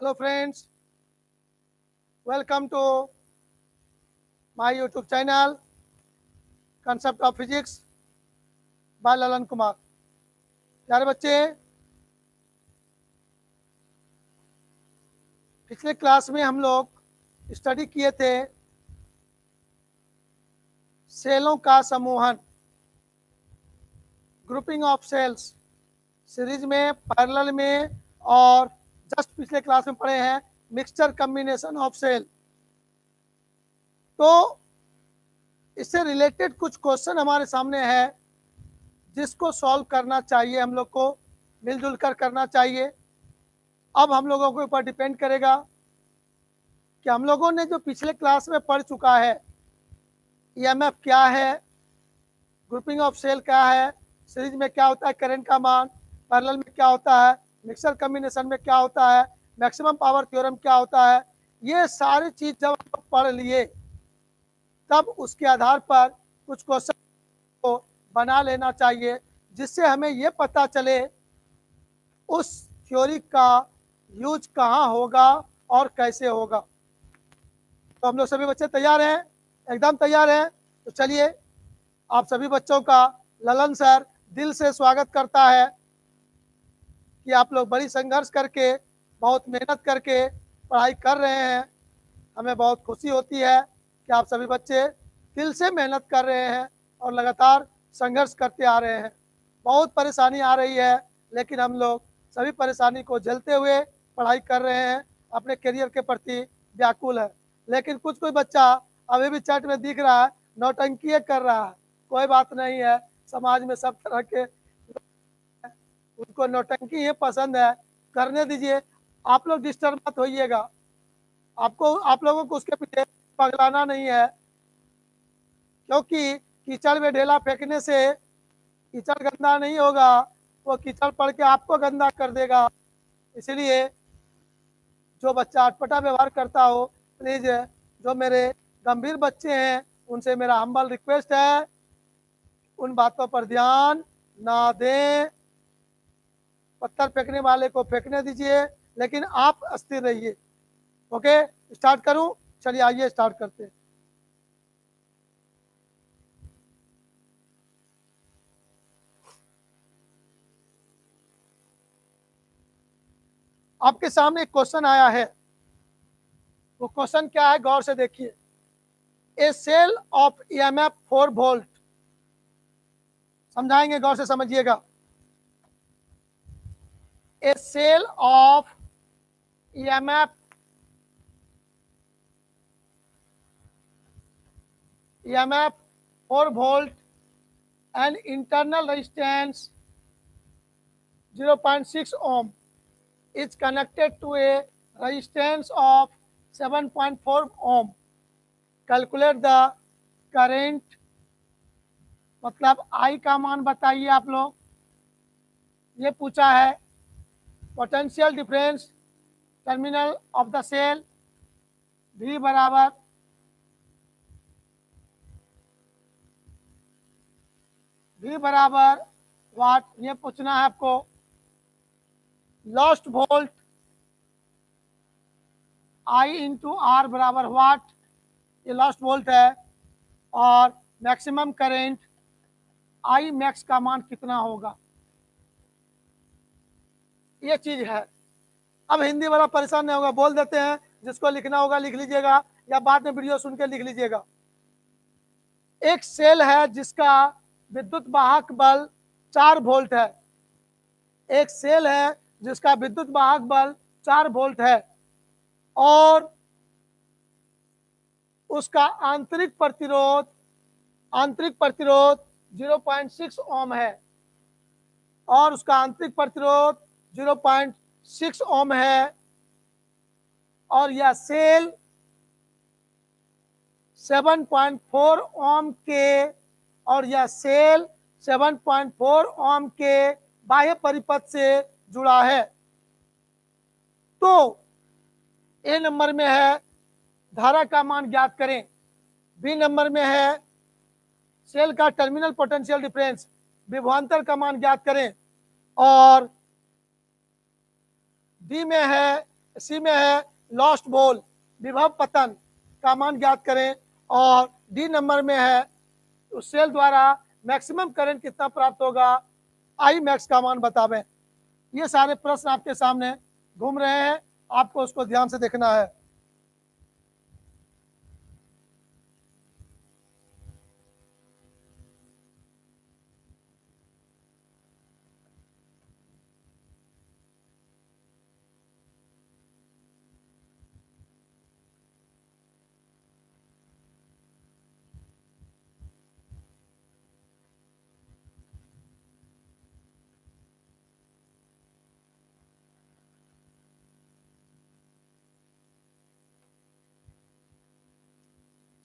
Hello friends, welcome to my YouTube channel Concept of Physics by Lalan Kumar. प्यारे बच्चे, पिछले class में हम लोग स्टडी किए थे सेलों का समूहन, ग्रुपिंग ऑफ सेल्स, सीरीज में, पैरेलल में और जस्ट पिछले क्लास में पढ़े हैं मिक्सचर कम्बिनेशन ऑफ सेल। तो इससे रिलेटेड कुछ क्वेश्चन हमारे सामने है जिसको सॉल्व करना चाहिए, हम लोग को मिलजुल कर करना चाहिए। अब हम लोगों के ऊपर डिपेंड करेगा कि हम लोगों ने जो पिछले क्लास में पढ़ चुका है, ईएमएफ क्या है, ग्रुपिंग ऑफ सेल क्या है, सीरीज में क्या होता है करंट का मान, पैरेलल में क्या होता है, मिक्सर कम्बिनेशन में क्या होता है, मैक्सिमम पावर थ्योरम क्या होता है, ये सारी चीज जब हम लोग पढ़ लिए तब उसके आधार पर कुछ क्वेश्चन को बना लेना चाहिए जिससे हमें ये पता चले उस थ्योरी का यूज कहाँ होगा और कैसे होगा। तो हम लोग सभी बच्चे तैयार हैं, एकदम तैयार हैं। तो चलिए, आप सभी बच्चों का ललन सर दिल से स्वागत करता है कि आप लोग बड़ी संघर्ष करके, बहुत मेहनत करके पढ़ाई कर रहे हैं। हमें बहुत खुशी होती है कि आप सभी बच्चे दिल से मेहनत कर रहे हैं और लगातार संघर्ष करते आ रहे हैं। बहुत परेशानी आ रही है, लेकिन हम लोग सभी परेशानी को झेलते हुए पढ़ाई कर रहे हैं, अपने करियर के प्रति व्याकुल है। लेकिन कोई बच्चा अभी भी चैट में दिख रहा है, नौटंकी कर रहा है। कोई बात नहीं है, समाज में सब तरह के, उनको नौटंकी ही पसंद है, करने दीजिए। आप लोग डिस्टर्ब मत होइएगा, आप लोगों को उसके पीछे पगलाना नहीं है, क्योंकि कीचड़ में ढेला फेंकने से कीचड़ गंदा नहीं होगा, वो कीचड़ पड़ के आपको गंदा कर देगा। इसलिए जो बच्चा अटपटा व्यवहार करता हो, प्लीज जो मेरे गंभीर बच्चे हैं उनसे मेरा हम्बल रिक्वेस्ट है, उन बातों पर ध्यान ना दें। पत्थर फेंकने वाले को फेंकने दीजिए, लेकिन आप अस्थिर रहिए। ओके, स्टार्ट करूं? चलिए आइए स्टार्ट करते हैं। आपके सामने एक क्वेश्चन आया है, वो क्वेश्चन क्या है गौर से देखिए। A cell of EMF 4 volt, समझाएंगे, गौर से समझिएगा। A cell of EMF 4 volt and internal resistance 0.6 ohm is connected to a resistance of 7.4 ohm. Calculate the current, मतलब I का मान बताइए आप लोग, ये पूछा है। Potential difference terminal of the cell V बराबर वाट, ये पूछना है आपको। Lost volt I into R बराबर वाट, ये लॉस्ट वोल्ट है। और मैक्सिमम करेंट I मैक्स का मान कितना होगा, ये चीज है। अब हिंदी वाला परेशान नहीं होगा, बोल देते हैं, जिसको लिखना होगा लिख लीजिएगा या बाद में वीडियो सुन के लिख लीजिएगा। एक सेल है जिसका विद्युत वाहक बल 4 वोल्ट है। एक सेल है जिसका विद्युत वाहक बल 4 वोल्ट है और उसका आंतरिक प्रतिरोध 0.6 ओम है, और उसका आंतरिक प्रतिरोध 0.6 ओम है। और यह सेल 7.4 ओम के, और यह सेल 7.4 ओम के बाह्य परिपथ से जुड़ा है। तो ए नंबर में है धारा का मान ज्ञात करें, बी नंबर में है सेल का टर्मिनल पोटेंशियल डिफरेंस, विभवांतर का मान ज्ञात करें, और डी में है सी में है लॉस्ट बॉल, विभव पतन का मान ज्ञात करें, और डी नंबर में है उस सेल द्वारा मैक्सिमम करंट कितना प्राप्त होगा, आई मैक्स का मान बतावें। ये सारे प्रश्न आपके सामने घूम रहे हैं, आपको उसको ध्यान से देखना है।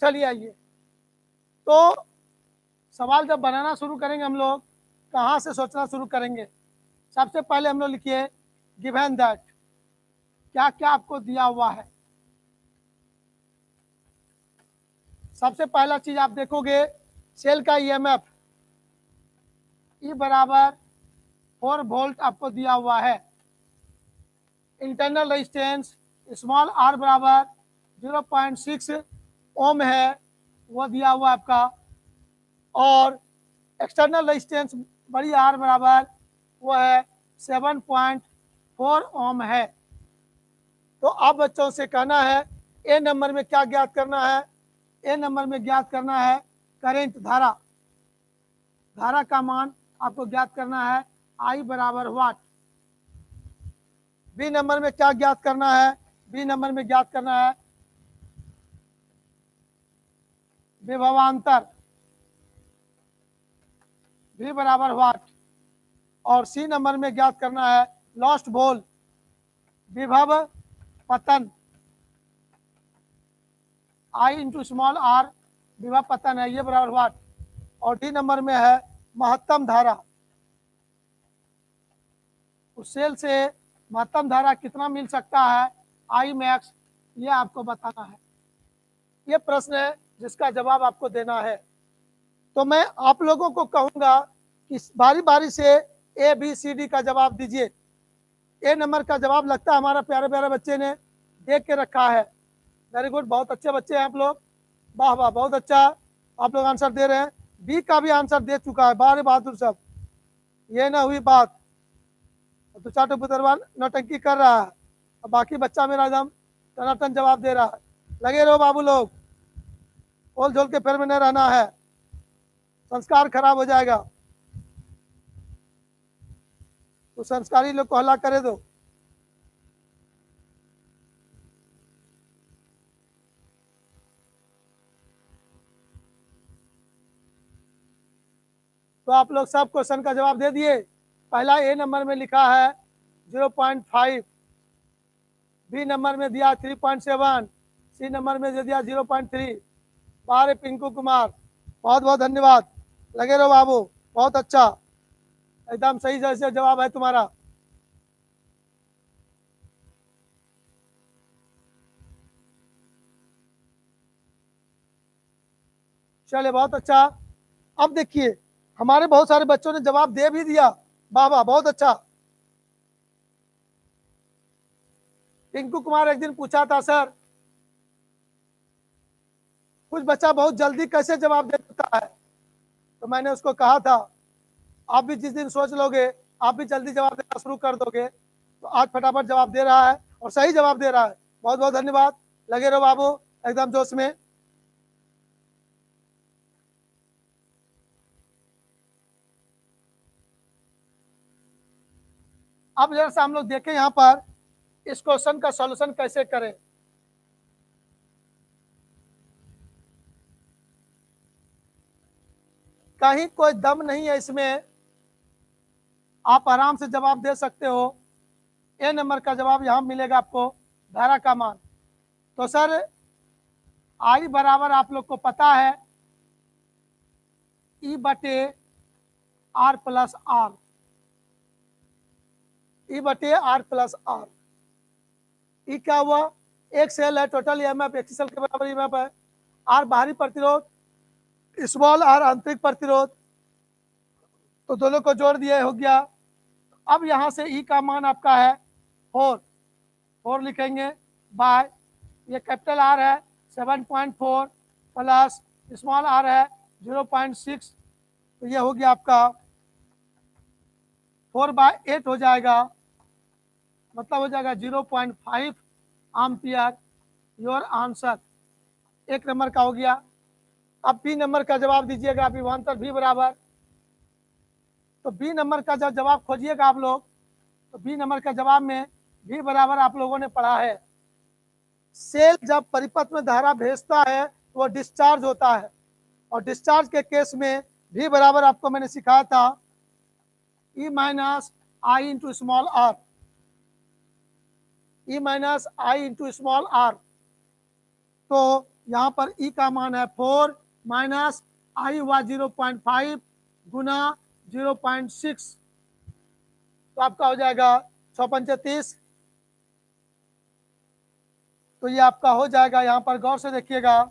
चलिए आइए, तो सवाल जब बनाना शुरू करेंगे हम लोग कहाँ से सोचना शुरू करेंगे। सबसे पहले हम लोग लिखिए गिवन दैट, क्या क्या आपको दिया हुआ है। सबसे पहला चीज आप देखोगे सेल का ईएमएफ ई बराबर 4 वोल्ट आपको दिया हुआ है। इंटरनल रेजिस्टेंस स्मॉल आर बराबर 0.6 ओम है, वो दिया हुआ आपका, और एक्सटर्नल रेजिस्टेंस बड़ी आर बराबर वो है 7.4 ओम है। तो अब बच्चों से कहना है ए नंबर में क्या ज्ञात करना है, ए नंबर में ज्ञात करना है करंट धारा, धारा का मान आपको ज्ञात करना है आई बराबर वाट। बी नंबर में क्या ज्ञात करना है, बी नंबर में ज्ञात करना है विभवांतर, V बराबर वाट, और सी नंबर में ज्ञात करना है लॉस्ट वोल्ट, विभव पतन, आई इंटू स्मॉल आर विभव पतन है, ये बराबर वाट, और डी नंबर में है महत्तम धारा, उस सेल से महत्तम धारा कितना मिल सकता है आई मैक्स, ये आपको बताना है। ये प्रश्न है जिसका जवाब आपको देना है। तो मैं आप लोगों को कहूंगा कि बारी बारी से ए बी सी डी का जवाब दीजिए। ए नंबर का जवाब लगता है हमारा प्यारे प्यारे बच्चे ने देख के रखा है। वेरी गुड, बहुत अच्छे बच्चे हैं आप लोग, वाह वाह, बहुत अच्छा आप लोग आंसर दे रहे हैं। बी का भी आंसर दे चुका है, बारे बहादुर साहब, ये ना हुई बात, तो चाटो पुतरवान नौटंकी कर रहा है, और बाकी बच्चा मेरा एकदम टनाटन जवाब दे रहा है। लगे रहो बाबू लोग, ओल झोल के फेर में न रहना है, संस्कार खराब हो जाएगा, तो संस्कारी लोग को हल्ला करे दो। तो आप लोग सब क्वेश्चन का जवाब दे दिए। पहला ए नंबर में लिखा है 0.5, बी नंबर में दिया 3.7, सी नंबर में दे दिया 0.3। बारे पिंकू कुमार, बहुत बहुत धन्यवाद, लगे रहो बाबू, बहुत अच्छा, एकदम सही जैसे जवाब है तुम्हारा। चलिए बहुत अच्छा। अब देखिए हमारे बहुत सारे बच्चों ने जवाब दे भी दिया, वाह वाह, बहुत अच्छा। पिंकू कुमार एक दिन पूछा था सर, कुछ बच्चा बहुत जल्दी कैसे जवाब दे देता है, तो मैंने उसको कहा था आप भी जिस दिन सोच लोगे आप भी जल्दी जवाब देना शुरू कर दोगे। तो आज फटाफट जवाब दे रहा है और सही जवाब दे रहा है, बहुत बहुत धन्यवाद, लगे रहो बाबू एकदम जोश में। अब जैसा हम लोग देखें यहाँ पर इस क्वेश्चन का सॉल्यूशन कैसे करें। कहीं कोई दम नहीं है इसमें, आप आराम से जवाब दे सकते हो। ए नंबर का जवाब यहाँ मिलेगा आपको धारा का मान। तो सर आई बराबर आप लोग को पता है ई बटे आर प्लस आर, ई बटे आर प्लस आर। ई क्या हुआ, एक सेल है, टोटल ईएमएफ एक सेल के बराबर ईएमएफ है, आर बाहरी प्रतिरोध, स्मॉल आर आंतरिक प्रतिरोध, तो दोनों को जोड़ दिया हो गया। अब यहाँ से ई का मान आपका है 4, 4 लिखेंगे बाय, ये कैपिटल आर है 7.4 प्लस स्मॉल आर है 0.6, तो ये हो गया आपका 4/8 हो जाएगा, मतलब हो जाएगा 0.5 एम्पियर। योर आंसर 1 नंबर का हो गया। अब बी नंबर का जवाब दीजिएगा विभवांतर भी बराबर, तो बी नंबर का जब जवाब खोजिएगा आप लोग, तो बी नंबर का जवाब में भी बराबर आप लोगों ने पढ़ा है, सेल जब परिपथ में धारा भेजता है तो वो डिस्चार्ज होता है, और डिस्चार्ज के केस में भी बराबर आपको मैंने सिखाया था E minus I into small r, E minus I into small r. तो यहाँ पर ई का मान है 4 माइनस आई हुआ 0.5 गुना 0.6, तो आपका हो जाएगा 6×5 = 30। तो ये आपका हो जाएगा, यहाँ पर गौर से देखिएगा,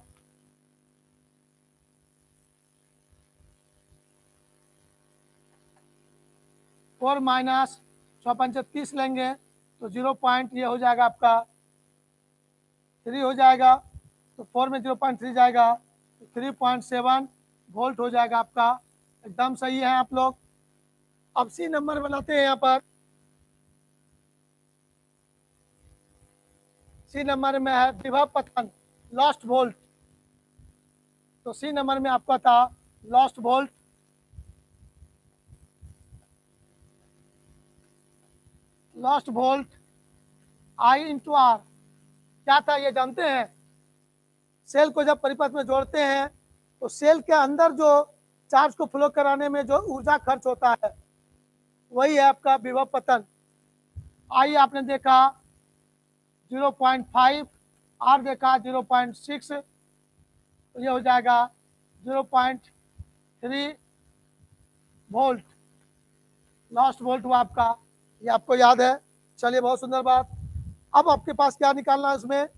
फोर माइनस 6×5 लेंगे तो 0 पॉइंट ये हो जाएगा आपका 3 हो जाएगा, तो 4 में 0.3 जाएगा तो 3.7 वोल्ट हो जाएगा आपका। एकदम सही है आप लोग। अब सी नंबर बनाते हैं, यहाँ पर सी नंबर में है विभव पतन लॉस्ट वोल्ट, तो सी नंबर में आपका था lost volt, lost volt I into R क्या था ये जानते हैं? सेल को जब परिपथ में जोड़ते हैं तो सेल के अंदर जो चार्ज को फ्लो कराने में जो ऊर्जा खर्च होता है वही है आपका विभव पतन। आई आपने देखा 0.5, आर देखा 0.6, तो ये हो जाएगा 0.3 वोल्ट, लास्ट वोल्ट हुआ आपका, ये आपको याद है। चलिए बहुत सुंदर बात। अब आपके पास क्या निकालना है इसमें?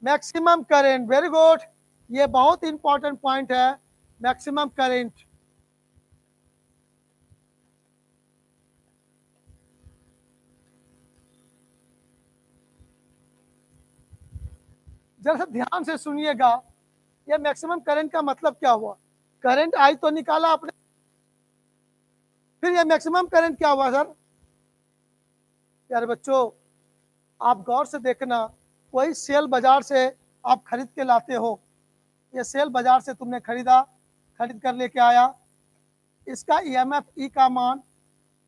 मैक्सिमम करेंट, वेरी गुड, ये बहुत इंपॉर्टेंट पॉइंट है, मैक्सिमम करेंट। जरा ध्यान से सुनिएगा, ये मैक्सिमम करंट का मतलब क्या हुआ? करंट आई तो निकाला आपने, फिर ये मैक्सिमम करंट क्या हुआ सर? यार बच्चों आप गौर से देखना, कोई सेल बाजार से आप खरीद के लाते हो, ये सेल बाजार से तुमने खरीदा, खरीद कर लेके आया, इसका ईएमएफ ई का मान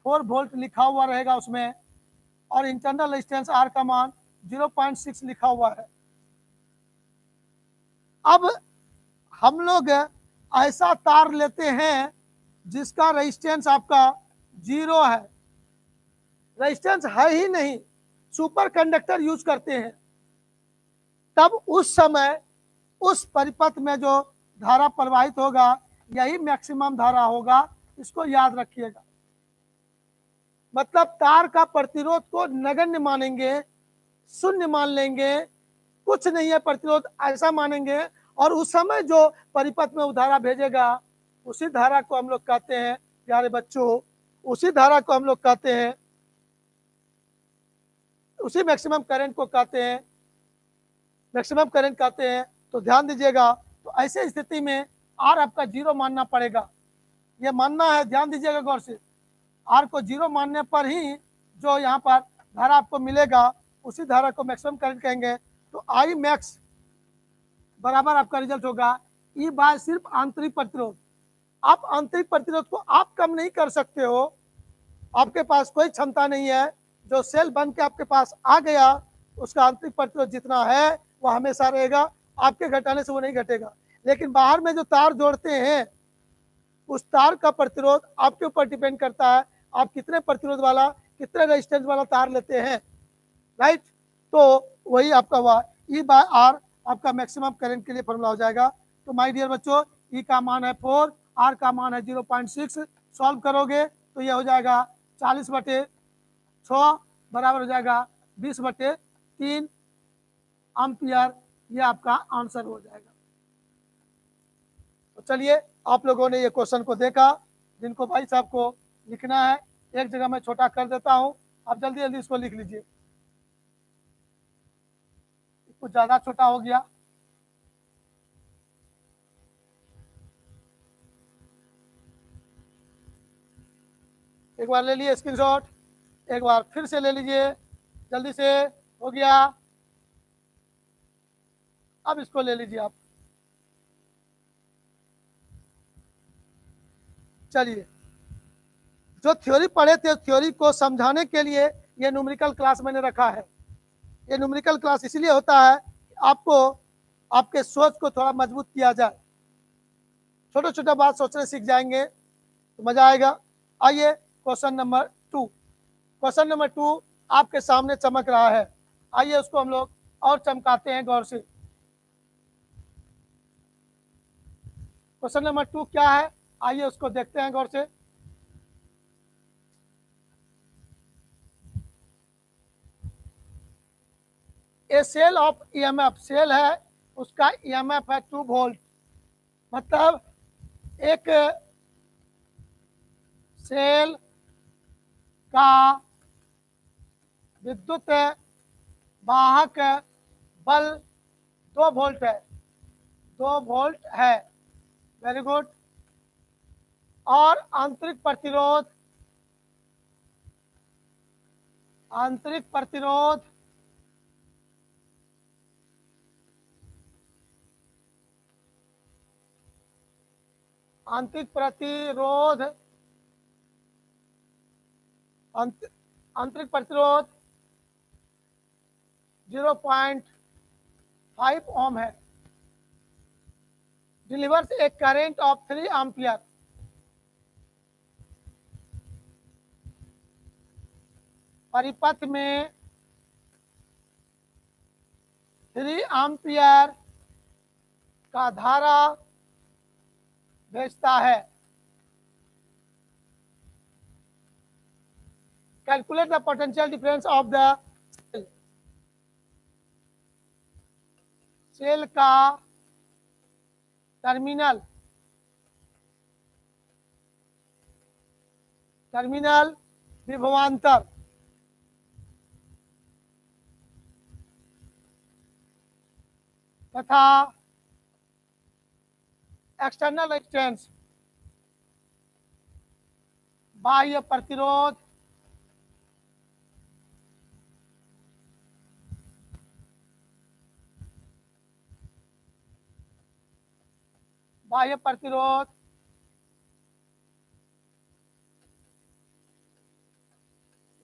4 वोल्ट लिखा हुआ रहेगा उसमें, और इंटरनल रेजिस्टेंस आर का मान 0.6 लिखा हुआ है। अब हम लोग ऐसा तार लेते हैं जिसका रेजिस्टेंस आपका 0 है, रेजिस्टेंस है ही नहीं, सुपर कंडक्टर यूज करते हैं, तब उस समय उस परिपथ में जो धारा प्रवाहित होगा यही मैक्सिमम धारा होगा, इसको याद रखिएगा। मतलब तार का प्रतिरोध को नगण्य मानेंगे, शून्य मान लेंगे, कुछ नहीं है प्रतिरोध ऐसा मानेंगे, और उस समय जो परिपथ में धारा भेजेगा उसी धारा को हम लोग कहते हैं, प्यारे बच्चों, उसी धारा को हम लोग कहते हैं, उसी मैक्सिमम करंट को कहते हैं, मैक्सिमम करंट कहते हैं। तो ध्यान दीजिएगा, तो ऐसे स्थिति में आर आपका 0 मानना पड़ेगा, ये मानना है, ध्यान दीजिएगा गौर से, आर को 0 मानने पर ही जो यहाँ पर धारा आपको मिलेगा उसी धारा को मैक्सिमम करंट कहेंगे। तो आई मैक्स बराबर आपका रिजल्ट होगा ई बाय सिर्फ आंतरिक प्रतिरोध। आप आंतरिक प्रतिरोध को आप कम नहीं कर सकते हो, आपके पास कोई क्षमता नहीं है, जो सेल बन के आपके पास आ गया उसका आंतरिक प्रतिरोध जितना है वह हमेशा रहेगा, आपके घटाने से वो नहीं घटेगा। लेकिन बाहर में जो तार जोड़ते हैं उस तार का प्रतिरोध आपके ऊपर डिपेंड करता है, आप कितने प्रतिरोध वाला, कितने रेजिस्टेंस वाला तार लेते हैं, राइट। तो वही आपका हुआ ई बाय आर आपका मैक्सिमम करंट के लिए फॉर्मूला हो जाएगा। तो माय डियर बच्चों, ई का मान है 4, आर का मान है 0.6, सॉल्व करोगे तो ये हो जाएगा 40/6 बराबर हो जाएगा 20/3 एम्पियर, ये आपका आंसर हो जाएगा। तो चलिए आप लोगों ने ये क्वेश्चन को देखा, जिनको भाई साहब को लिखना है एक जगह मैं छोटा कर देता हूँ, आप जल्दी जल्दी इसको लिख लीजिए, कुछ ज़्यादा छोटा हो गया। एक बार ले लिए स्क्रीनशॉट, एक बार फिर से ले लीजिए, जल्दी से, हो गया। अब इसको ले लीजिए आप। चलिए, जो थ्योरी पढ़े थे थ्योरी को समझाने के लिए ये न्यूमेरिकल क्लास मैंने रखा है। ये न्यूमेरिकल क्लास इसलिए होता है कि आपको आपके सोच को थोड़ा मजबूत किया जाए, छोटे छोटे बात सोचने सीख जाएंगे तो मजा आएगा। आइए क्वेश्चन नंबर 2, क्वेश्चन नंबर 2 आपके सामने चमक रहा है। आइए उसको हम लोग और चमकाते हैं गौर से। क्वेश्चन नंबर 2 क्या है, आइए उसको देखते हैं गौर से। ए सेल ऑफ ईएमएफ, सेल है उसका ईएमएफ है 2 वोल्ट, मतलब एक सेल का विद्युत वाहक बल 2 वोल्ट है, 2 वोल्ट है, वेरी गुड। और आंतरिक प्रतिरोध, आंतरिक प्रतिरोध आंतरिक प्रतिरोध आंतरिक प्रतिरोध 0.5 ओम है, delivers a current of 3 ampere. परिपथ में 3 एम्पियर का धारा भेजता है। Calculate the potential difference of the cell, cell का टर्मिनल विभवांतर तथा एक्सटर्नल रेजिस्टेंस, बाह्य प्रतिरोध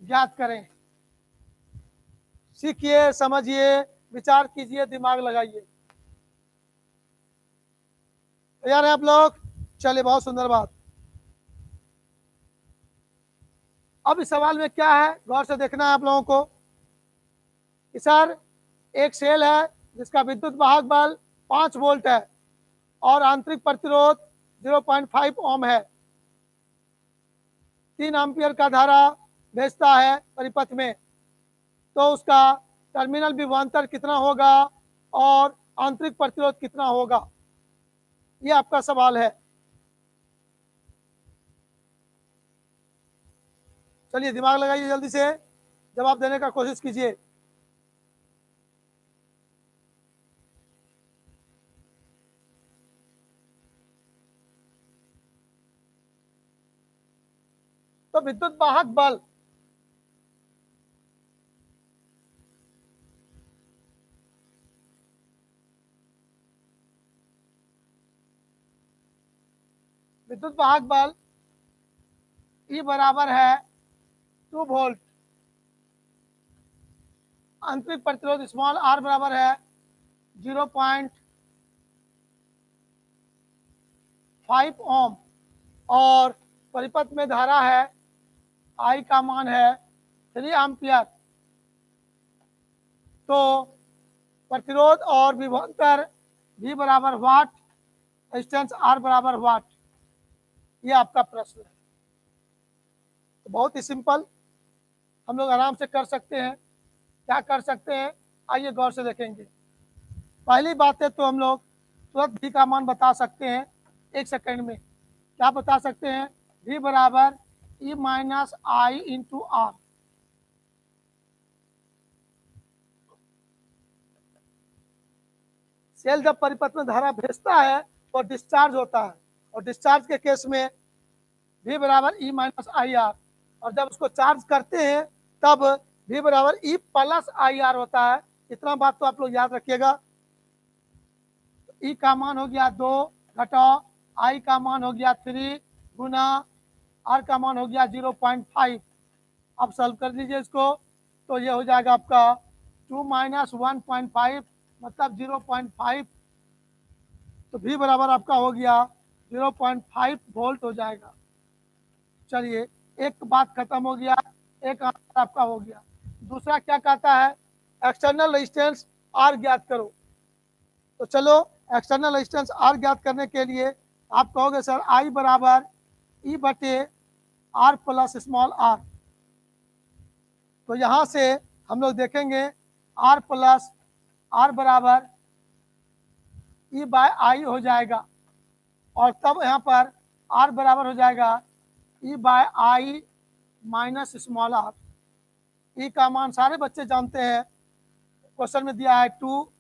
ज्ञात करें। सीखिए, समझिए, विचार कीजिए, दिमाग लगाइए। तैयार हैं आप लोग? चलिए, बहुत सुंदर बात। अब इस सवाल में क्या है, गौर से देखना है आप लोगों को कि सर एक सेल है जिसका विद्युत वाहक बल 5 वोल्ट है और आंतरिक प्रतिरोध 0.5 ओम है, 3 एम्पियर का धारा भेजता है परिपथ में, तो उसका टर्मिनल विभवांतर कितना होगा और आंतरिक प्रतिरोध कितना होगा, ये आपका सवाल है। चलिए, दिमाग लगाइए, जल्दी से जवाब देने का कोशिश कीजिए। तो विद्युत वाहक बल E बराबर है 2 वोल्ट, आंतरिक प्रतिरोध स्मॉल r बराबर है 0.5 ओम और परिपथ में धारा है I का मान है 3 एम्पियर। तो प्रतिरोध और विभवांतर V बराबर वाट, रेजिस्टेंस R बराबर वाट, ये आपका प्रश्न है। तो बहुत ही सिंपल, हम लोग आराम से कर सकते हैं। क्या कर सकते हैं, आइए गौर से देखेंगे। पहली बात है तो हम लोग तुरंत V का मान बता सकते हैं 1 सेकंड में। क्या बता सकते हैं? V बराबर E minus I into R। Cell जब परिपथ में धारा भेजता है तो डिस्चार्ज होता है, और डिस्चार्ज के केस में V बराबर E माइनस आई आर, और जब उसको चार्ज करते हैं तब V बराबर E प्लस आई आर होता है। इतना बात तो आप लोग याद रखिएगा। E का मान हो गया 2 घटाओ I का मान हो गया 3 गुना R का मान हो गया 0.5। अब सॉल्व कर दीजिए इसको, तो ये हो जाएगा आपका 2 माइनस 1.5 मतलब 0.5, तो V बराबर आपका हो गया 0.5 वोल्ट हो जाएगा। चलिए, एक बात खत्म हो गया, एक आंसर आपका हो गया। दूसरा क्या कहता है, एक्सटर्नल रेजिस्टेंस R ज्ञात करो। तो चलो, एक्सटर्नल रेजिस्टेंस R ज्ञात करने के लिए आप कहोगे सर I बराबर E बटे R प्लस स्मॉल r। तो यहाँ से हम लोग देखेंगे R प्लस R बराबर E बाय आई हो जाएगा, और तब यहाँ पर R बराबर हो जाएगा E बाय आई माइनस स्मॉल r। E का मान सारे बच्चे जानते हैं, क्वेश्चन में दिया है 2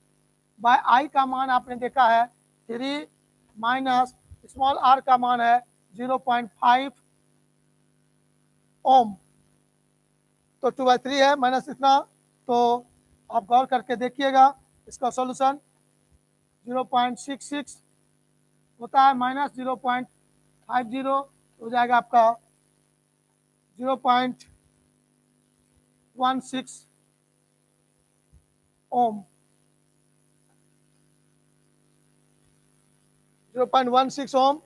बाय आई का मान आपने देखा है 3 माइनस स्मॉल r का मान है 0.5 ओम, तो 2/3 है माइनस इतना। तो आप गौर करके देखिएगा, इसका सॉल्यूशन 0.66 होता है माइनस 0.50 हो जाएगा आपका 0.16 ओम। 0.16 ओम।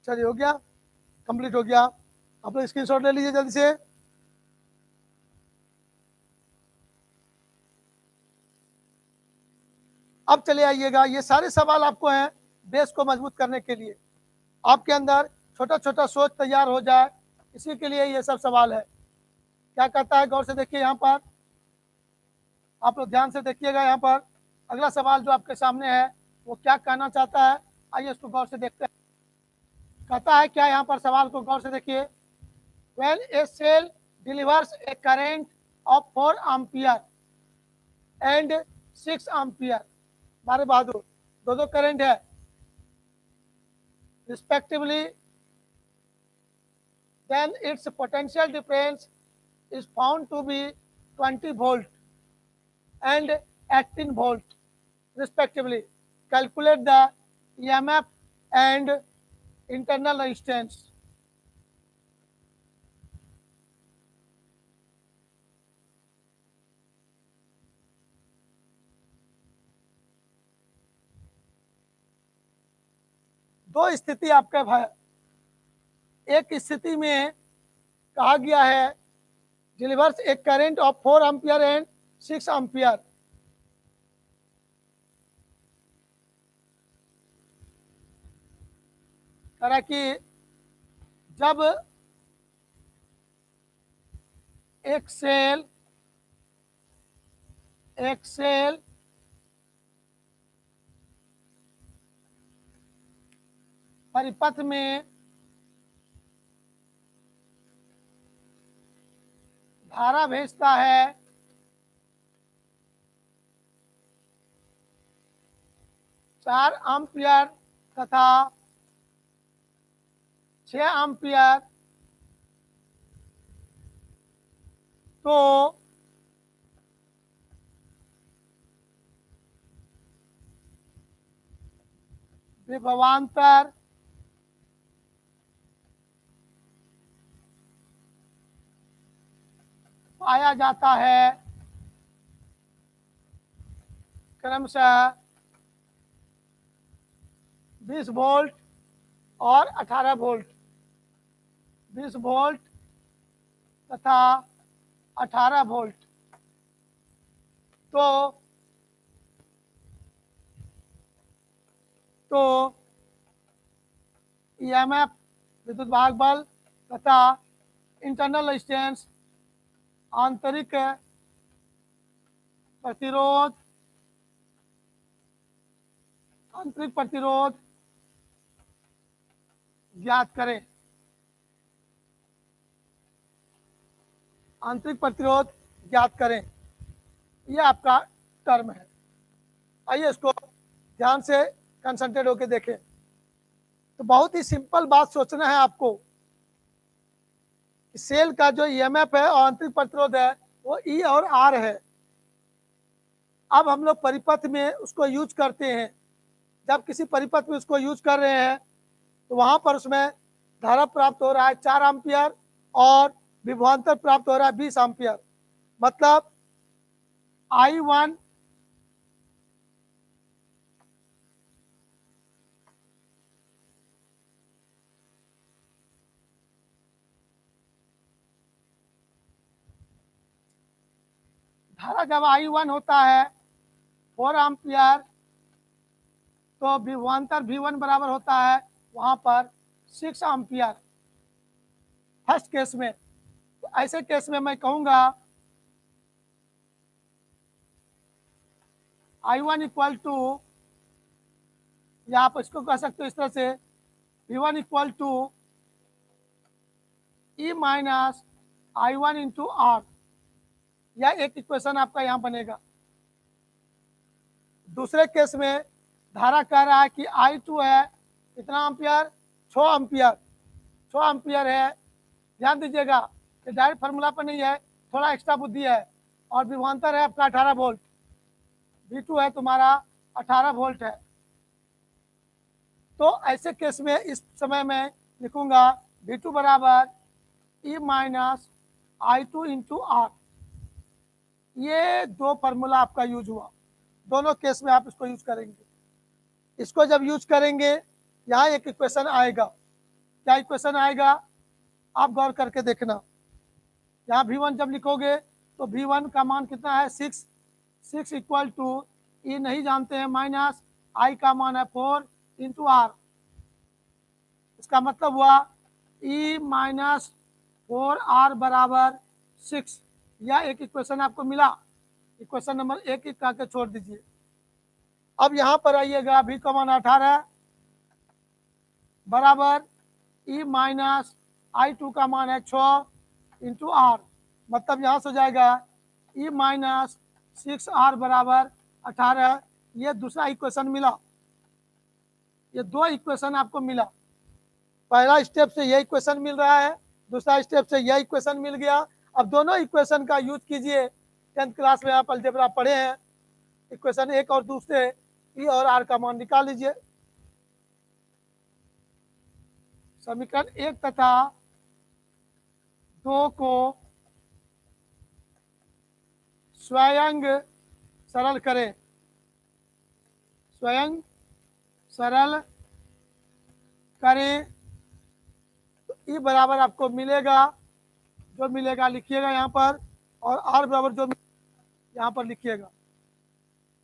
चलिए, हो गया, कंप्लीट हो गया। आप लोग स्क्रीनशॉट ले लीजिए जल्दी से। अब चले आइएगा, ये सारे सवाल आपको हैं बेस को मजबूत करने के लिए, आपके अंदर छोटा छोटा सोच तैयार हो जाए, इसी के लिए ये सब सवाल है। क्या कहता है, गौर से देखिए, यहाँ पर आप लोग ध्यान से देखिएगा। यहाँ पर अगला सवाल जो आपके सामने है वो क्या कहना चाहता है, आइए उसको गौर से देखते हैं। कहता है क्या, यहाँ पर सवाल को गौर से देखिए। When a cell delivers a current of 4 ampere and 6 ampere, बारे बहादुर दो दो करंट है respectively, then its potential difference is found to be 20 volt and 18 volt respectively. Calculate the EMF and internal resistance. दो स्थिति आपके है। एक स्थिति में कहा गया है डिलीवर्स एक current of 4 ampere and 6 ampere. कह कि जब एक सेल परिपथ में धारा भेजता है 4 एम्पियर तथा 6 एम्पियर, तो विभवांतर पाया जाता है क्रमशः 20 वोल्ट और 18 वोल्ट। 20 वोल्ट तथा 18 वोल्ट। तो ईएमएफ विद्युत वाहक बल तथा इंटरनल रेजिस्टेंस आंतरिक प्रतिरोध ज्ञात करें। आंतरिक प्रतिरोध ज्ञात करें, यह आपका टर्म है। आइए इसको ध्यान से कंसंट्रेट होकर देखें। तो बहुत ही सिंपल बात सोचना है आपको कि सेल का जो ईएमएफ है और आंतरिक प्रतिरोध है वो ई और आर है। अब हम लोग परिपथ में उसको यूज करते हैं। जब किसी परिपथ में उसको यूज कर रहे हैं तो वहां पर उसमें धारा प्राप्त हो रहा है 4 एम्पियर और विभवांतर प्राप्त हो रहा है 20 एम्पियर। मतलब I1 धारा जब I1 होता है 4 एम्पियर तो विभवांतर V1 बराबर होता है वहां पर 6 एम्पियर फर्स्ट केस में। तो ऐसे केस में मैं कहूंगा I1 इक्वल टू, या आप इसको कह सकते हो इस तरह से, V1 इक्वल टू E माइनस I1 इंटू आर। यह एक इक्वेशन आपका यहाँ बनेगा। दूसरे केस में धारा कह रहा है कि I2 है कितना एम्पियर, 6 एम्पियर। 6 एम्पियर है, ध्यान दीजिएगा कि डायरेक्ट फार्मूला पर नहीं है, थोड़ा एक्स्ट्रा बुद्धि है। और विभवांतर है आपका 18 वोल्ट, V2 है तुम्हारा 18 वोल्ट है। तो ऐसे केस में इस समय मैं लिखूंगा V2 बराबर E minus I2 into are. ये दो फार्मूला आपका यूज हुआ, दोनों केस में आप इसको यूज करेंगे। इसको जब यूज करेंगे यहाँ एक इक्वेशन आएगा। क्या इक्वेशन आएगा आप गौर करके देखना। यहाँ V1 जब लिखोगे तो V1 का मान कितना है 6 इक्वल टू E नहीं जानते हैं माइनस I का मान है 4 इंटू आर। इसका मतलब हुआ E माइनस 4R बराबर 6। यह एक इक्वेशन आपको मिला। इक्वेशन नंबर 1 करके छोड़ दीजिए। अब यहाँ पर आइएगा, V का मान 18 बराबर E माइनस I2 का मान है 6 इंटू आर। मतलब यहाँ से हो जाएगा E माइनस 6R बराबर 18। ये दूसरा इक्वेशन मिला। ये दो इक्वेशन आपको मिला। पहला स्टेप से यह इक्वेशन मिल रहा है, दूसरा स्टेप से यह इक्वेशन मिल गया। अब दोनों इक्वेशन का यूज कीजिए। 10th क्लास में आप अलजेब्रा पढ़े हैं। इक्वेशन 1 और दूसरे E और R का मान निकाल लीजिए। समीकरण 1 तथा 2 को स्वयं सरल करें। स्वयं सरल करें तो E बराबर आपको मिलेगा, जो मिलेगा लिखिएगा यहाँ पर, और R बराबर जो यहाँ पर लिखिएगा।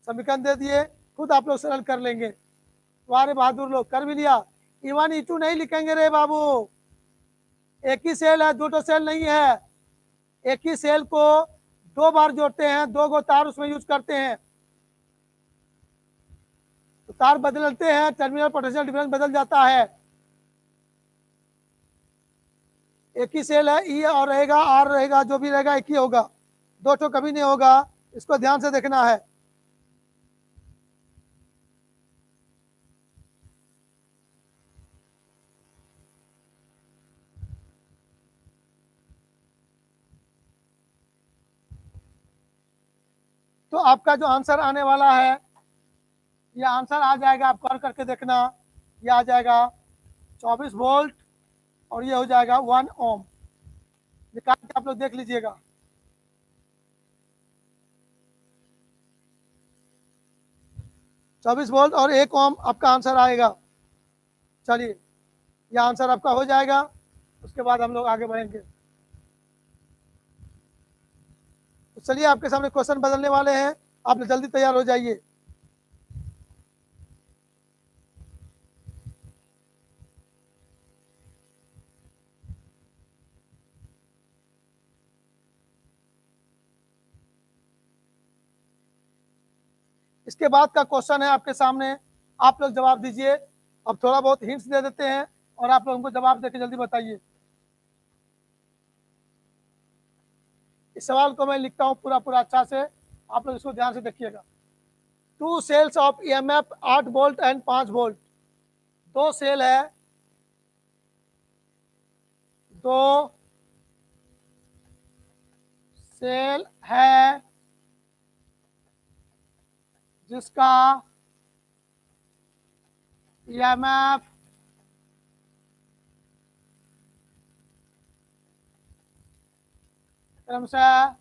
समीकरण दे दिए, खुद आप लोग सरल कर लेंगे। तुम्हारे बहादुर लोग कर भी लिया। E1 E2 नहीं लिखेंगे रे बाबू, एक ही सेल है, दो सेल नहीं है। एक ही सेल को 2 बार जोड़ते हैं, 2 गो तार उसमें यूज करते हैं। तो तार बदलते हैं, टर्मिनल पोटेंशियल डिफरेंस बदल जाता है। एक ही सेल है, E और रहेगा, R रहेगा, जो भी रहेगा एक ही होगा। 2 ठो कभी नहीं होगा। इसको ध्यान से देखना है। तो आपका जो आंसर आने वाला है, ये आंसर आ जाएगा, आप गौर करके देखना। ये आ जाएगा 24 वोल्ट और ये हो जाएगा 1 ओम। निकाल के आप लोग देख लीजिएगा। चौबीस वोल्ट और 1 ओम आपका आंसर आएगा। चलिए, यह आंसर आपका हो जाएगा। उसके बाद हम लोग आगे बढ़ेंगे। तो चलिए आपके सामने क्वेश्चन बदलने वाले हैं, आप जल्दी तैयार हो जाइए। इसके बाद का क्वेश्चन है आपके सामने, आप लोग जवाब दीजिए। अब थोड़ा बहुत हिंट्स दे देते हैं और आप लोग हमको जवाब देके जल्दी बताइए। इस सवाल को मैं लिखता हूँ पूरा पूरा अच्छा से, आप लोग इसको ध्यान से देखिएगा। 2 cells of EMF 8 volt and 5 volt. 2 cell है, 2 सेल है जिसका ईएमएफ क्रमशः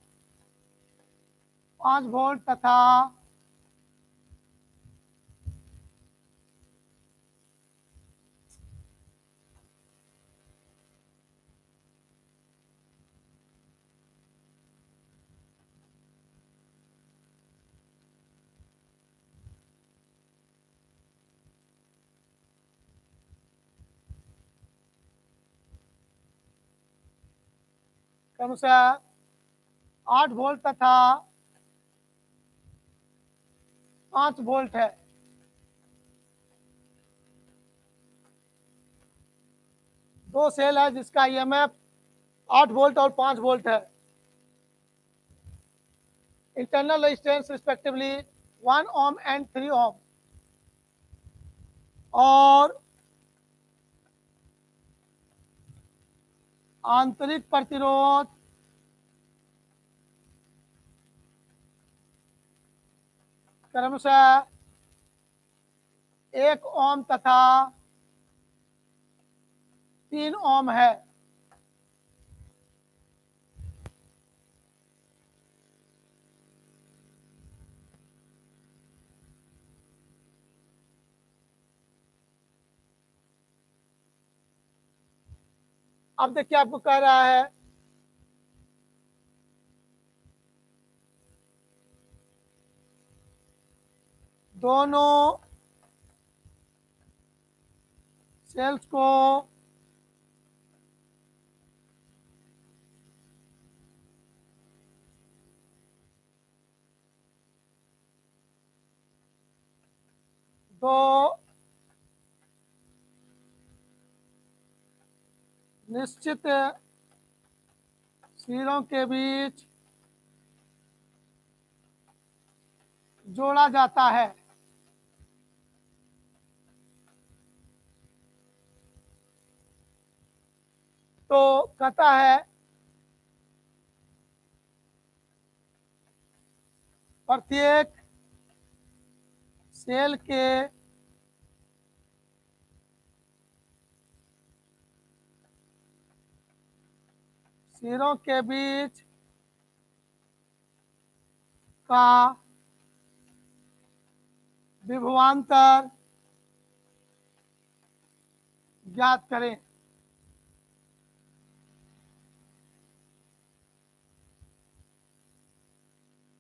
5 वोल्ट तथा 8 वोल्ट तथा 5 वोल्ट है। दो सेल है जिसका ईएमएफ 8 वोल्ट और 5 वोल्ट है। Internal resistance respectively 1 ohm and 3 ओम, और आंतरिक प्रतिरोध क्रमशः 1 ओम तथा 3 ओम है। अब देखिए आपको कह रहा है दोनों सेल्स को दो निश्चित सिरों के बीच जोड़ा जाता है। तो कहता है प्रत्येक सेल के सिरों के बीच का विभवांतर ज्ञात करें।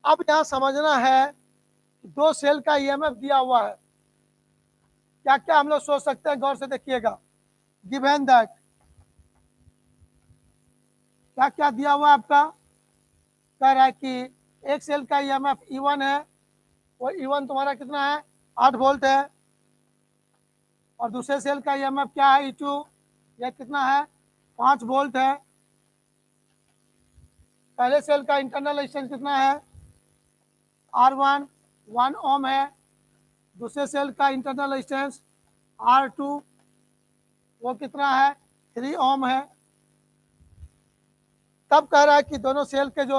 अब यहां समझना है कि 2 सेल का ईएमएफ दिया हुआ है, क्या क्या हम लोग सोच सकते हैं, गौर से देखिएगा। गिवन दैट क्या क्या दिया हुआ है आपका, कह रहा है कि एक सेल का ईएमएफ E1 है, वो E1 तुम्हारा कितना है, 8 वोल्ट है। और दूसरे सेल का ईएमएफ क्या है, E2, यह कितना है, 5 वोल्ट है। पहले सेल का इंटरनल रेजिस्टेंस कितना है, R1 1 ओम है। दूसरे सेल का इंटरनल रेजिस्टेंस R2 वो कितना है, 3 ओम है। तब कह रहा है कि दोनों सेल के जो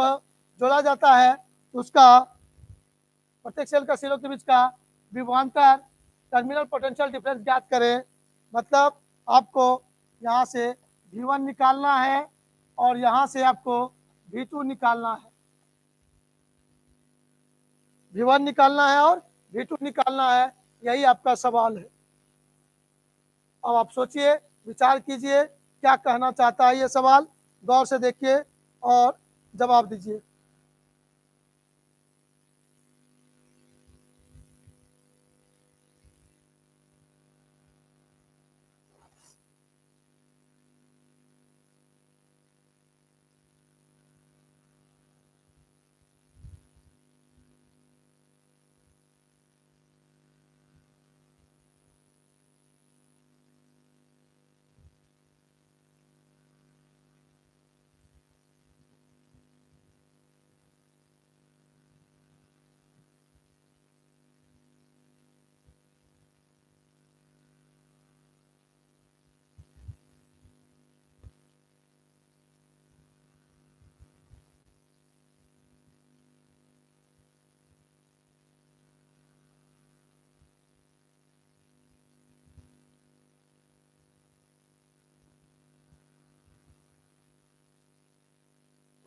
जोड़ा जाता है उसका प्रत्येक सेल का सिरों के बीच का विभवांतर टर्मिनल पोटेंशियल डिफरेंस ज्ञात करें। मतलब आपको यहाँ से V1 निकालना है और यहाँ से आपको V2 निकालना है। V1 निकालना है और V2 निकालना है, यही आपका सवाल है। अब आप सोचिए, विचार कीजिए क्या कहना चाहता है ये सवाल, गौर से देखिए और जवाब दीजिए।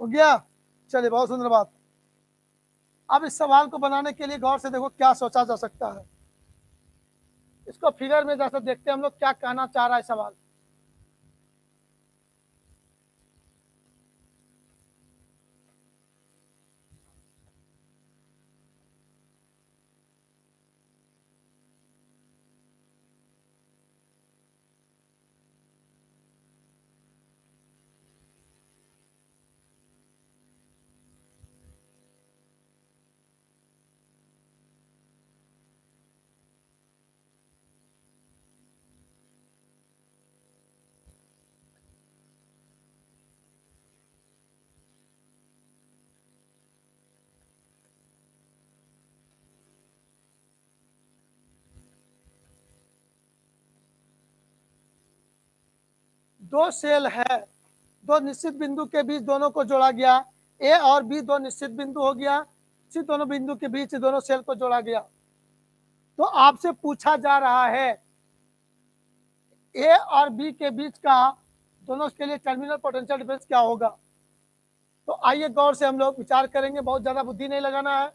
हो गया, चलिए बहुत सुंदर बात। अब इस सवाल को बनाने के लिए गौर से देखो क्या सोचा जा सकता है। इसको फिगर में जैसे देखते हैं हम लोग क्या कहना चाह रहा है सवाल। दो सेल है, दो निश्चित बिंदु के बीच दोनों को जोड़ा गया, ए और बी दो निश्चित बिंदु हो गया, इसी दोनों बिंदु के बीच दोनों सेल को जोड़ा गया। तो आपसे पूछा जा रहा है ए और बी के बीच का दोनों के लिए टर्मिनल पोटेंशियल डिफरेंस क्या होगा। तो आइए गौर से हम लोग विचार करेंगे, बहुत ज़्यादा बुद्धि नहीं लगाना है।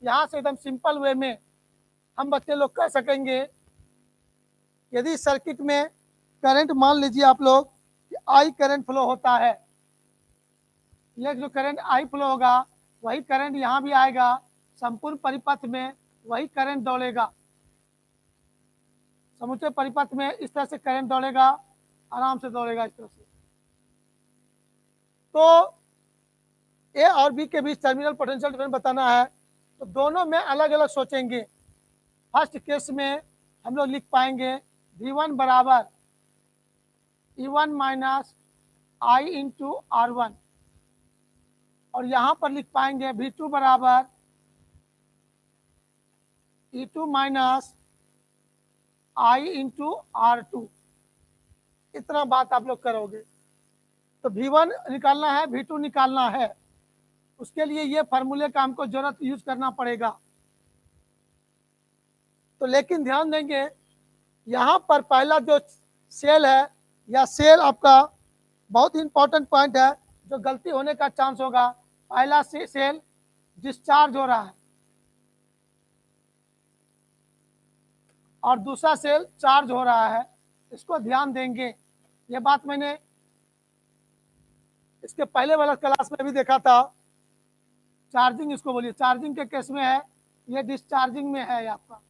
यहाँ से एकदम सिंपल वे में हम बच्चे लोग कह सकेंगे, यदि सर्किट में करंट मान लीजिए आप लोग कि आई करंट फ्लो होता है, यह जो करंट आई फ्लो होगा वही करंट यहाँ भी आएगा, संपूर्ण परिपथ में वही करंट दौड़ेगा, समूचे परिपथ में इस तरह से करंट दौड़ेगा, आराम से दौड़ेगा इस तरह से। तो ए और बी के बीच टर्मिनल पोटेंशियल डिफरेंस बताना है, तो दोनों में अलग अलग सोचेंगे। फर्स्ट केस में हम लोग लिख पाएंगे V1 बराबर E1 minus I into R1, और यहाँ पर लिख पाएंगे V2 बराबर E2 minus I into R2। इतना बात आप लोग करोगे। तो V1 निकालना है, V2 निकालना है, उसके लिए ये फार्मूले का हमको जरूरत यूज करना पड़ेगा। तो लेकिन ध्यान देंगे यहाँ पर पहला जो सेल है या सेल आपका बहुत ही इंपॉर्टेंट पॉइंट है, जो गलती होने का चांस होगा। पहला सेल डिस्चार्ज हो रहा है और दूसरा सेल चार्ज हो रहा है, इसको ध्यान देंगे। ये बात मैंने इसके पहले वाला क्लास में भी देखा था। चार्जिंग इसको बोलिए, चार्जिंग के केस में है, ये डिस्चार्जिंग में है आपका।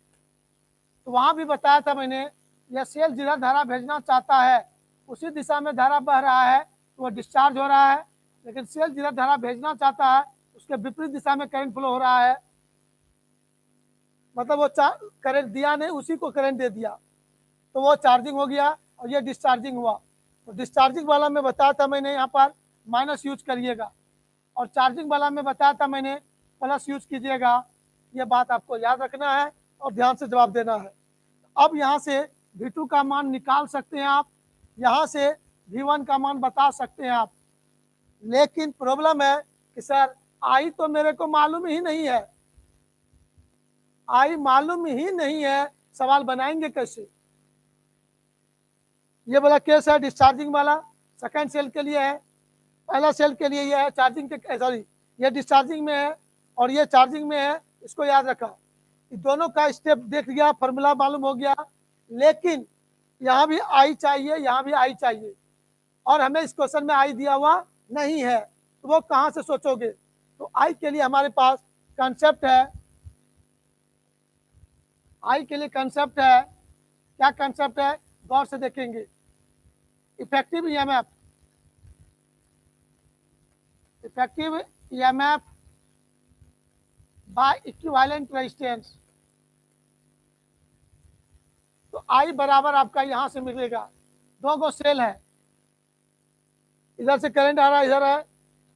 तो वहाँ भी बताया था मैंने, यह सेल जिधर धारा भेजना चाहता है उसी दिशा में धारा बह रहा है तो वो डिस्चार्ज हो रहा है, लेकिन सेल जिधर धारा भेजना चाहता है उसके विपरीत दिशा में करंट फ्लो हो रहा है, मतलब वो करंट दिया नहीं, उसी को करंट दे दिया, तो वो चार्जिंग हो गया और ये डिस्चार्जिंग हुआ। तो डिस्चार्जिंग वाला में बताया था मैंने यहाँ पर माइनस यूज करिएगा, और चार्जिंग वाला में बताया था मैंने प्लस यूज कीजिएगा। ये बात आपको याद रखना है और ध्यान से जवाब देना है। अब यहाँ से V2 का मान निकाल सकते हैं आप, यहाँ से V1 का मान बता सकते हैं आप, लेकिन प्रॉब्लम है कि सर आई तो मेरे को मालूम ही नहीं है, आई मालूम ही नहीं है, सवाल बनाएंगे कैसे। ये वाला केस है डिस्चार्जिंग वाला, सेकंड सेल के लिए है, पहला सेल के लिए ये है चार्जिंग के, सॉरी ये डिस्चार्जिंग में है और ये चार्जिंग में है। इसको याद रखा, दोनों का स्टेप देख लिया, फॉर्मूला मालूम हो गया, लेकिन यहाँ भी आई चाहिए, यहाँ भी आई चाहिए। और हमें इस क्वेश्चन में आई दिया हुआ नहीं है, तो वो कहाँ से सोचोगे? तो आई के लिए हमारे पास कंसेप्ट है, आई के लिए कंसेप्ट है, क्या कंसेप्ट है गौर से देखेंगे। Effective EMF, effective EMF by equivalent resistance. तो आई बराबर आपका यहां से मिलेगा, दो गो सेल है, इधर से करंट आ रहा है, इधर है,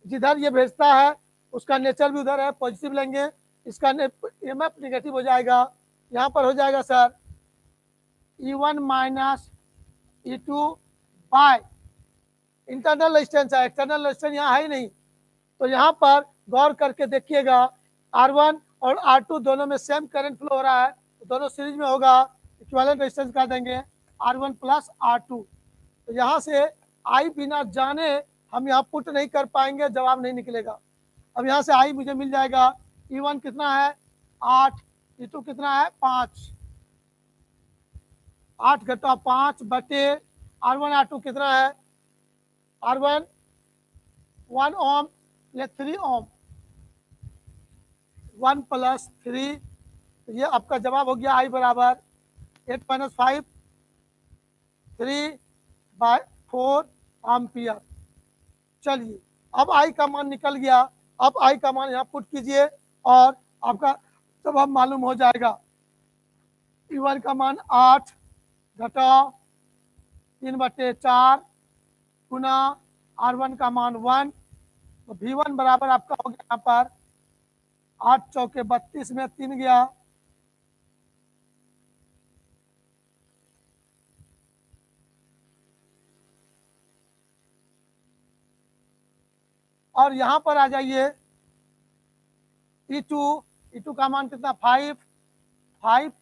जिधर ये भेजता है उसका नेचर भी उधर है, पॉजिटिव लेंगे, इसका ईएमएफ नेगेटिव हो जाएगा, यहाँ पर हो जाएगा sir E1 minus E2 by internal resistance है, एक्सटर्नल रेजिस्टेंस यहाँ है ही नहीं, तो यहाँ पर गौर करके देखिएगा R1 और R2 दोनों में सेम करंट फ्लो हो रहा है, तो दोनों सीरीज में होगा, इक्विवेलेंट रेजिस्टेंस कर देंगे R1 प्लस R2। तो यहाँ से आई बिना जाने हम यहाँ पुट नहीं कर पाएंगे, जवाब नहीं निकलेगा। अब यहाँ से आई मुझे मिल जाएगा, E1 कितना है 8, E2 कितना है 5, 8 घटा 5 बटे R1 R2 कितना है, R1 1 ओम, ये 3 ओम, 1 प्लस 3, तो ये आपका जवाब हो गया आई बराबर 8 माइनस 5 3/4 एम्पियर। चलिए अब आई का मान निकल गया, अब आई का मान यहाँ पुट कीजिए और आपका जवाब मालूम हो जाएगा। E1 का मान 8 घटा 3/4 गुना R1 का मान 1, तो V1 बराबर आपका हो गया यहाँ पर 8 चौके 32 में 3 गया, और यहाँ पर आ जाइए E2 का मान कितना 5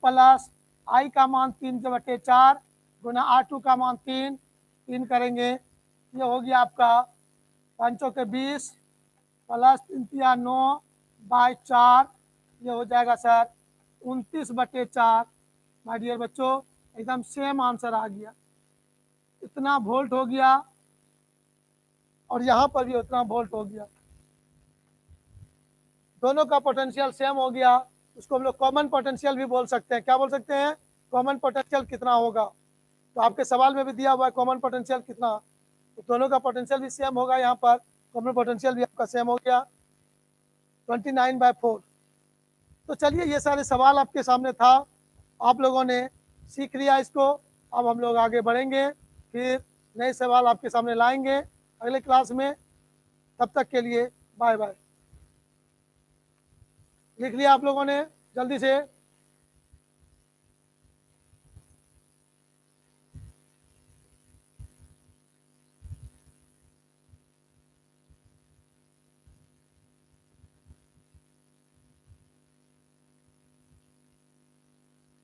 प्लस आई का मान 3/4 गुना R2 का मान 3 करेंगे, ये हो गया आपका 5 चौके 20 प्लस 3/9/4, ये हो जाएगा सर 29/4। माय डियर बच्चों एकदम सेम आंसर आ गया, इतना वोल्ट हो गया और यहाँ पर भी उतना वोल्ट हो गया, दोनों का पोटेंशियल सेम हो गया, उसको हम लोग कॉमन पोटेंशियल भी बोल सकते हैं। क्या बोल सकते हैं? कॉमन पोटेंशियल कितना होगा, तो आपके सवाल में भी दिया हुआ है कॉमन पोटेंशियल कितना, तो दोनों का पोटेंशियल भी सेम होगा, यहाँ पर कॉमन पोटेंशियल भी आपका सेम हो गया 29/4। तो चलिए ये सारे सवाल आपके सामने था, आप लोगों ने सीख लिया इसको, अब हम लोग आगे बढ़ेंगे, फिर नए सवाल आपके सामने लाएंगे अगले क्लास में। तब तक के लिए बाय बाय। लिख लिया आप लोगों ने जल्दी से?